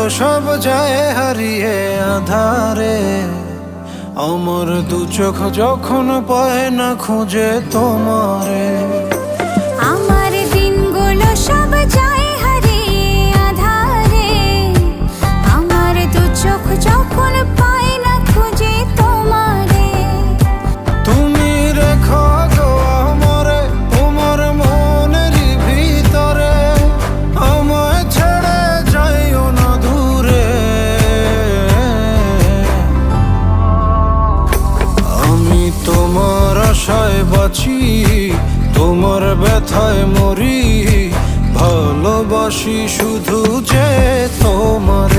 সব যায় হারিয়ে আধারে। আমার দু চোখ যখন পায় না খুঁজে তোমারে। আমার দিনগুলো সব যায় হারিয়ে আঁধারে। আমার দু চোখ যখন পায় না খুঁজে তোমারে। তুমি রেখো গো আমারে তোমার মনেরই ভিতরে, আমায় ছেড়ে যাইও না দূরে। আমি তোমার আশায় বাঁচি, তোমার ব্যথায় মরি, ভালোবাসি শুধু যে তোমার।